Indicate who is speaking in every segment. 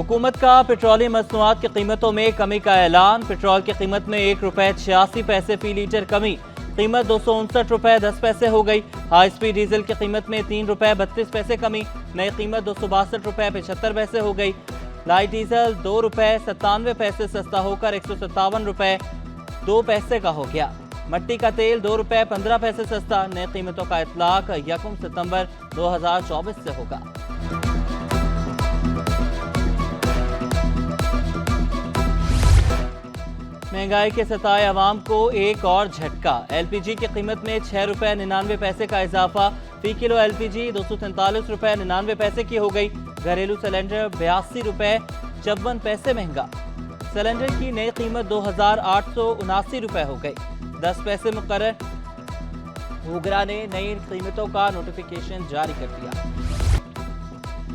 Speaker 1: हुकूमत का पेट्रोलियम मसनूआत की कीमतों में कमी का ऐलान। पेट्रोल की कीमत में 1 रुपये 86 पैसे फी लीटर कमी, कीमत 259 रुपये 10 पैसे हो गई। हाई स्पीड डीजल की कीमत में 3 रुपये 32 पैसे कमी, नई कीमत 262 रुपये 75 पैसे हो गई। लाइट डीजल 2 रुपये 97 पैसे सस्ता होकर 157 रुपये 2 पैसे का हो गया। मट्टी का तेल 2 रुपये 15 पैसे सस्ता, नई कीमतों का इतलाक 1 सितंबर 2024 से होगा। महंगाई के सताए अवाम को एक और झटका। एलपीजी की कीमत में 6 रुपये 99 पैसे का इजाफा, फी किलो एलपीजी 243 रुपये 99 पैसे की हो गई। घरेलू सिलेंडर 82 रुपये 54 पैसे महंगा। सिलेंडर की नई कीमत 2879 रुपये हो गई, 10 पैसे मुकर्रर। हुगरा ने नई कीमतों का नोटिफिकेशन जारी कर दिया।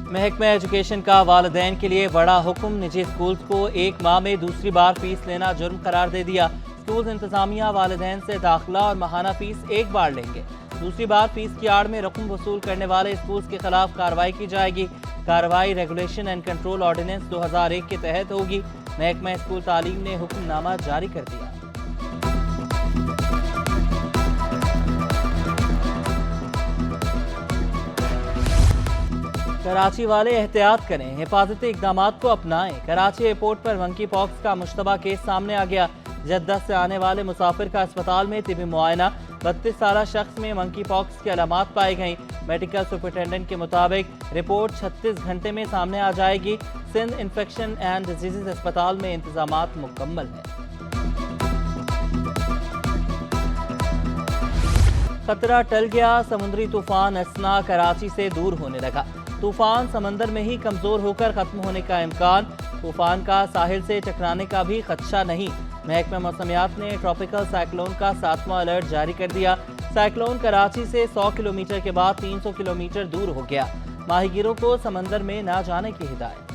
Speaker 1: महकमा एजुकेशन का वालिदैन के लिए बड़ा हुक्म। निजी स्कूल्स को 1 माह में दूसरी बार फीस लेना जुर्म करार दे दिया। स्कूल इंतजामिया वालिदैन से दाखिला और माहाना फीस एक बार लेंगे। दूसरी बार फीस की आड़ में रकम वसूल करने वाले स्कूल्स के खिलाफ कार्रवाई की जाएगी। कार्रवाई रेगुलेशन एंड कंट्रोल ऑर्डिनेंस 2001 के तहत होगी। महकमा स्कूल तालीम ने हुक्मनामा जारी कर दिया। कराची वाले एहतियात करें, हिफाजती इकदाम को अपनाएं। कराची एयरपोर्ट पर मंकी पॉक्स का मुश्तबा केस सामने आ गया। जद्दा से आने वाले मुसाफिर का अस्पताल में तिबी मुआयना, 32 साला शख्स में मंकी पॉक्स की अलामात पाई गई। मेडिकल सुपरिटेंडेंट के मुताबिक रिपोर्ट 36 घंटे में सामने आ जाएगी। सिंध इन्फेक्शन एंड डिजीज अस्पताल में इंतजामात मुकम्मल है। खतरा टल गया, समुद्री तूफान असना कराची से दूर होने लगा। तूफान समंदर में ही कमजोर होकर खत्म होने का इम्कान। तूफान का साहिल से टकराने का भी खदशा नहीं। महकमा मौसमियात ने ट्रॉपिकल साइक्लोन का 7वां अलर्ट जारी कर दिया। साइक्लोन कराची से 100 किलोमीटर के बाद 300 किलोमीटर दूर हो गया। माहीगीरों को समंदर में ना जाने की हिदायत।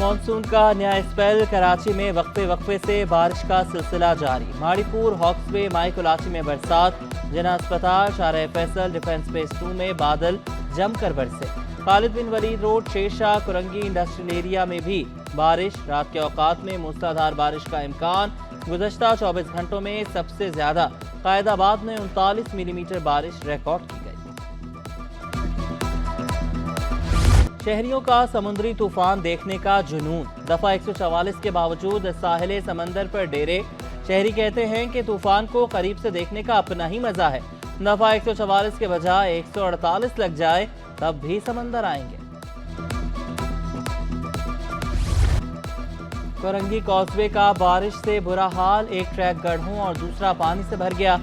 Speaker 1: मानसून का नया स्पेल। कराची में वक्फे वक्फे से बारिश का सिलसिला जारी। माड़ीपुर, हॉक्सवे, माई कुलाची में बरसात। जना अस्पताल, शारह फैसल, डिफेंस बेस 2 में बादल जमकर बरसे। Khalid bin Waleed road, Shershah, Korangi industrial area में भी बारिश। रात के औकात में मूसलाधार बारिश का इम्कान। गुज़श्ता 24 घंटों में सबसे ज्यादा कायदाबाद में 39 मिलीमीटर बारिश रिकॉर्ड की गई। शहरियों का समुद्री तूफान देखने का जुनून। दफा 144 के बावजूद साहिल समंदर पर डेरे। शहरी कहते हैं कि तूफान को करीब से देखने का अपना ही मजा है। दफा 144 के बजाय 148 लग जाए तब भी समंदर आएंगे। कोरंगी कॉजवे का बारिश से बुरा हाल। एक ट्रैक गढ़ों और दूसरा पानी से भर गया।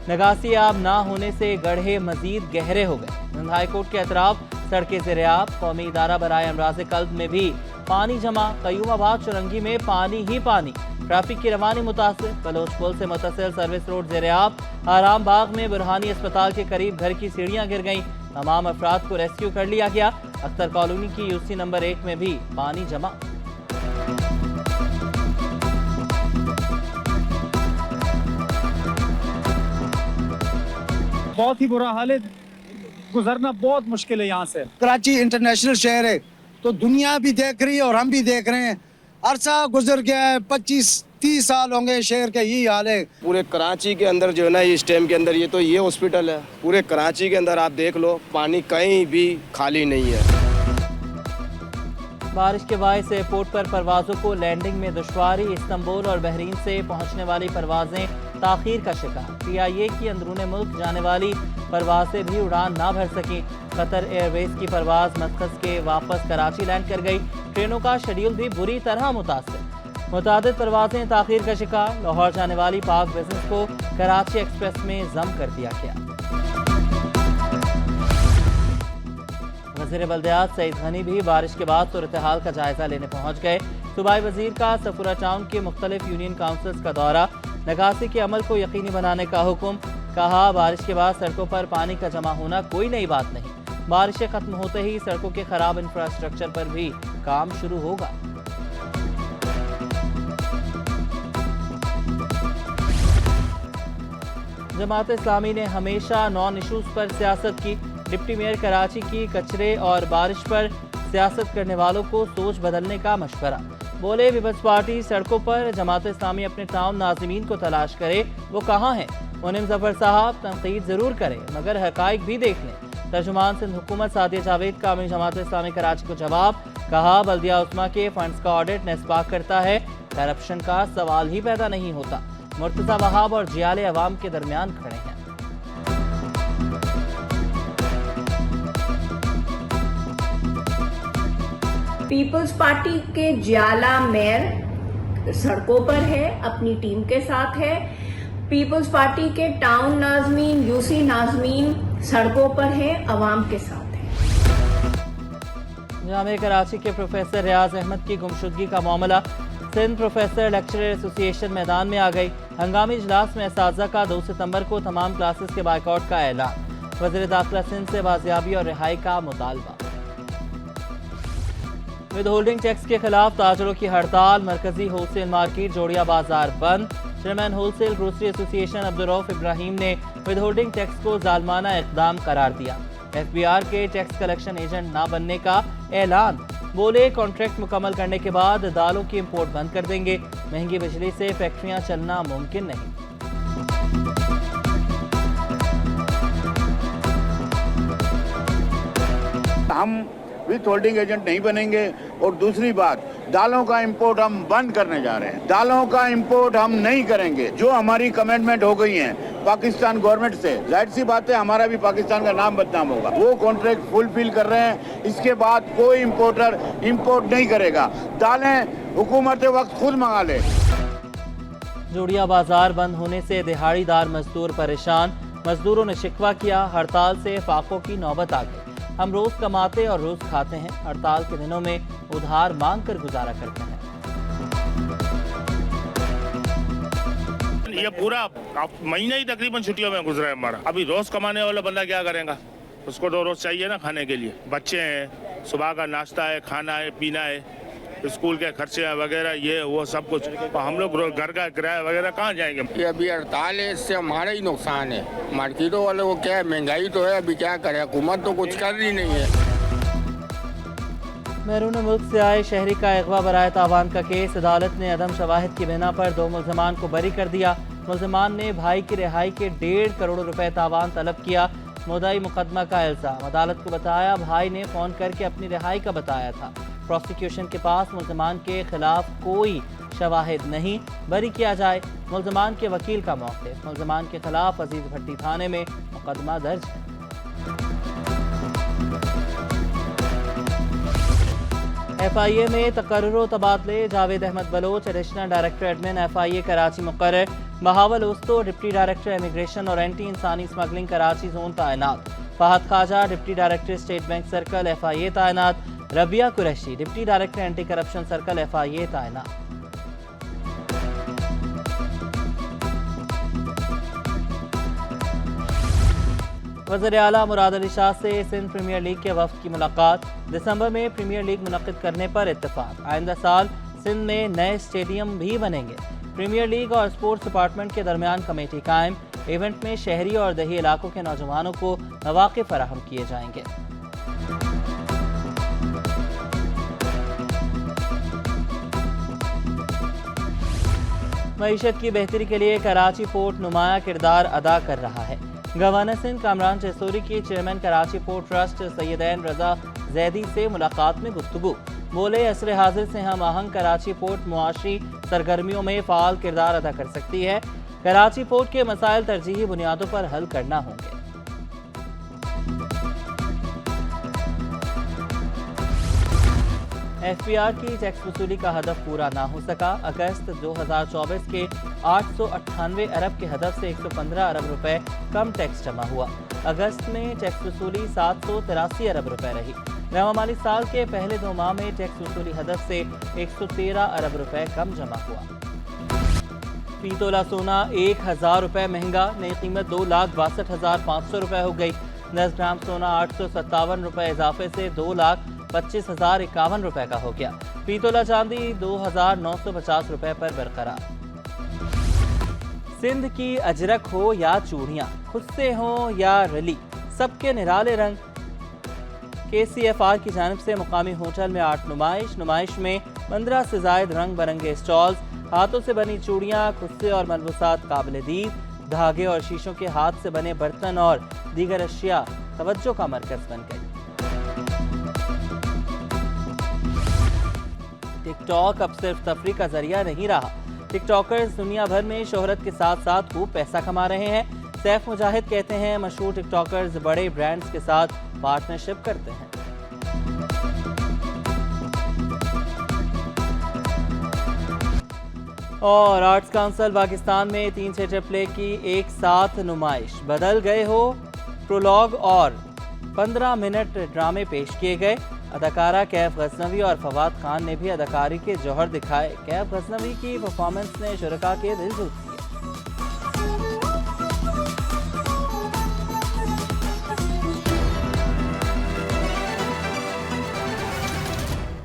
Speaker 1: नगासी आब ना होने से गढ़े मजीद गहरे हो गए। सिंध हाईकोर्ट के अतराफ सड़कें ज़ेर-ए-आब। कौमी इदारा बराए अमराज़ कल्ब में भी पानी जमा। कयूमाबाद चुरंगी में पानी ही पानी। ट्रैफिक की रवानी मुतासिर। बलोच पुल से मुतसिल सर्विस रोड ज़ेर-ए-आब। आराम बाग में बुरहानी अस्पताल के करीब घर की सीढ़ियां गिर गईं। तमाम अफराद को रेस्क्यू कर लिया गया। अख्तर कॉलोनी की यूसी नंबर 1 में भी पानी जमा।
Speaker 2: बहुत ही बुरा हाल है, गुजरना बहुत मुश्किल है यहाँ से।
Speaker 3: कराची इंटरनेशनल शहर है तो दुनिया भी देख रही है और हम भी देख रहे हैं। अरसा गुजर गया है, 25-30 साल होंगे शहर का यही हाल है।
Speaker 4: पूरे कराची के अंदर जो है ना, इस टाइम के अंदर ये हॉस्पिटल है। पूरे कराची के अंदर आप देख लो, पानी कहीं भी खाली नहीं है।
Speaker 1: बारिश के बायस एयरपोर्ट पर परवाजों को लैंडिंग में दुश्वारी। इस्तांबुल और बहरीन से पहुंचने वाली परवाजें ताखीर का शिकार। PIA की अंदरूने मुल्क जाने वाली परवाजें भी उड़ान ना भर सकी। कतर एयरवेज की परवाज मस्कत के वापस कराची लैंड कर गई। ट्रेनों का शेड्यूल भी बुरी तरह मुतासिर। मुतादिद परवाजें ताखीर का शिकार। लाहौर जाने वाली पाक बिजनेस को कराची एक्सप्रेस में जम कर दिया गया। वज़ीर बल्दियात सईद गनी भी बारिश के बाद सूरत हाल का जायजा लेने पहुंच गए। सूबाई वजीर का सफूरा टाउन के मुख्तलिफ यूनियन काउंसिल्स का दौरा। नगासी के अमल को यकीनी बनाने का हुक्म। कहा, बारिश के बाद सड़कों पर पानी का जमा होना कोई नई बात नहीं। बारिशें खत्म होते ही सड़कों के खराब इंफ्रास्ट्रक्चर पर भी काम शुरू होगा। जमात इस्लामी ने हमेशा नॉन इशूज पर सियासत की। डिप्टी मेयर कराची की कचरे और बारिश पर सियासत करने वालों को सोच बदलने का मशवरा। बोले पीपल्स पार्टी सड़कों पर, जमात इस्लामी अपने टाउन नाज़िमीन को तलाश करे, वो कहाँ हैं? मुनीम जफर साहब तनकीद जरूर करें मगर हकाइक भी देख लें। तर्जुमान सिंध हुकूमत सादिया जावेद का अमीर जमात इस्लामी कराची को जवाब, कहा बल्दिया उस्मा के फंड्स का ऑडिट नेस्पाक करता है, करप्शन का सवाल ही पैदा नहीं होता। मुर्तजा वहाब और जियाले अवाम के दरमियान खड़े हैं।
Speaker 5: पीपल्स पार्टी के जियाला मेयर सड़कों पर है, अपनी टीम के साथ है। पीपल्स पार्टी के टाउन नाज़मीन, यूसी नाज़मीन सड़कों पर है, अवाम के साथ है।
Speaker 1: जामिया कराची के प्रोफेसर रियाज अहमद की गुमशुदगी का मामला, सिंध प्रोफेसर लेक्चरर एसोसिएशन मैदान में आ गई। हंगामी इजलास में असातिज़ा का 2 सितंबर को तमाम क्लासेस के बाइकआउट का ऐलान। वज़ीर दाखिला सिंध से बाजियाबी और रिहाई का मुतालबा। विद होल्डिंग टैक्स के खिलाफ ताजरों की हड़ताल, मरकजी होलसेल मार्केट जोड़िया बाजार बंद। Chairman wholesale grocery association Abdurrauf Ibrahim ने विद होल्डिंग टैक्स को जालमाना इक़दाम करार दिया। FBR के टैक्स कलेक्शन एजेंट ना बनने का ऐलान। बोले कॉन्ट्रैक्ट मुकम्मल करने के बाद दालों की इंपोर्ट बंद कर देंगे, महंगी बिजली से फैक्ट्रियां चलना मुमकिन नहीं।
Speaker 6: हम विथ होल्डिंग एजेंट नहीं बनेंगे और दूसरी बात, दालों का इंपोर्ट हम बंद करने जा रहे हैं। दालों का इंपोर्ट हम नहीं करेंगे। जो हमारी कमिटमेंट हो गई है पाकिस्तान गवर्नमेंट से, जाहिर सी बात है हमारा भी पाकिस्तान का नाम बदनाम होगा। वो कॉन्ट्रैक्ट फुलफिल कर रहे हैं। इसके बाद कोई इंपोर्टर इंपोर्ट नहीं करेगा। दालें हुकूमत वक्त खुद मंगा ले।
Speaker 1: जोड़िया बाजार बंद होने से दिहाड़ीदार मजदूर परेशान। मजदूरों ने शिकवा किया, हड़ताल से फाकों की नौबत आ गई। हम रोज कमाते और रोज खाते हैं, हड़ताल के दिनों में उधार मांग कर गुजारा करते हैं।
Speaker 7: ये पूरा महीना ही तकरीबन छुट्टियों में गुजरा है हमारा। अभी रोज कमाने वाला बंदा क्या करेगा? उसको तो रोज चाहिए ना खाने के लिए। बच्चे हैं, सुबह का नाश्ता है, खाना है, पीना है, स्कूल के खर्चे वगैरह, ये वो सब कुछ। तो हम लोग घर का किराया वगैरह कहाँ जाएंगे?
Speaker 8: ये अभी हड़ताल है, इससे हमारा ही नुकसान है। मार्केटों वाले को क्या है, महंगाई तो है, अभी क्या करे, हुकूमत तो कुछ कर रही नहीं है।
Speaker 1: बैरून मुल्क से आए शहरी का अगवा बराए तावान का केस, अदालत ने अदम शवाहिद की बिना पर 2 मुल्ज़मान को बरी कर दिया। मुल्ज़मान ने भाई की रिहाई के 1.5 करोड़ रुपए तावान तलब किया। मुद्दाई मुकदमा का इल्ज़ाम, अदालत को बताया भाई ने फ़ोन करके अपनी रिहाई का बताया था। प्रोसिक्यूशन के पास मुल्ज़मान के खिलाफ कोई शवाहिद नहीं, बरी किया जाए। मुल्ज़मान के वकील का मौक़िफ़, मुल्ज़मान के खिलाफ अजीज़ भट्टी थाने में मुकदमा दर्ज है। FIA में तकर्रुर तबादले, Javed Ahmed Baloch additional director admin FIA Karachi मुकर्रर। Bahawal Usto deputy director immigration और एंटी इंसानी स्मगलिंग कराची जोन तैनात। Fahad Khawaja deputy director state bank circle FIA तैनात। Rabia Qureshi deputy director anti corruption circle FIA तैनात। वज़ीर आला मुराद अली शाह से सिंध प्रीमियर लीग के वफ्द की मुलाकात। दिसंबर में प्रीमियर लीग मुनक़िद करने पर इत्तेफाक। आइंदा साल सिंध में नए स्टेडियम भी बनेंगे। प्रीमियर लीग और स्पोर्ट्स डिपार्टमेंट के दरमियान कमेटी कायम। इवेंट में शहरी और दही इलाकों के नौजवानों को मौक़े फराहम किए जाएंगे। मईशत की बेहतरी के लिए कराची पोर्ट नुमाया किरदार अदा कर रहा है। गवर्नर सिंध कामरान चेसोरी की चेयरमैन कराची पोर्ट ट्रस्ट सैयदैन रजा जैदी से मुलाकात में गुफ्तगू। बोले असर हाजिर से हम आहंग कराची पोर्ट मुआशी सरगर्मियों में फ़ाल किरदार अदा कर सकती है। कराची पोर्ट के मसाइल तरजीही बुनियादों पर हल करना होंगे। FBR की टैक्स वसूली का हदफ पूरा ना हो सका। अगस्त 2024 के 898 अरब के हदफ से 115 अरब रुपए कम टैक्स जमा हुआ। अगस्त में टैक्स वसूली 783 अरब रुपए रही। नवा माली साल के पहले 2 माह में टैक्स वसूली हदफ से 113 अरब रुपए कम जमा हुआ। फी तोला सोना 1000 रुपए महंगा, नई कीमत 2,62,500 रुपए हो गई। 10 ग्राम सोना 857 रुपए इजाफे से 2,25,051 रुपए का हो गया। फी तोला चांदी 2,950 रुपए पर बरकरार। सिंध की अजरक हो या चूड़ियाँ, खुद से हो या रली, सबके निराले रंग KCFR की जानिब से मुकामी होटल में आर्ट नुमाइश में 15 से जायद रंग बिरंगे स्टॉल्स, हाथों से बनी चूड़ियाँ, कुस्से और मलबूसात काबिल दीद, धागे और शीशों के हाथ से बने बर्तन और दीगर अशिया तवज्जो का मरकज बन गई। टिकटॉक अब सिर्फ तफरीह का जरिया नहीं रहा। टिकटॉकर्स दुनिया भर में शोहरत के साथ साथ खूब पैसा कमा रहे हैं। सैफ मुजाहिद कहते हैं मशहूर टिकटॉकर्स बड़े ब्रांड्स के साथ पार्टनरशिप करते हैं। और आर्ट्स काउंसिल पाकिस्तान में 3 थिएटर प्ले की एक साथ नुमाइश, बदल गए हो प्रोलॉग और 15 मिनट ड्रामे पेश किए गए। अदाकारा कैफ गजनवी और फवाद खान ने भी अदाकारी के जौहर दिखाए। कैफ गजनवी की परफॉर्मेंस ने शुरका के दिल जीत लिए।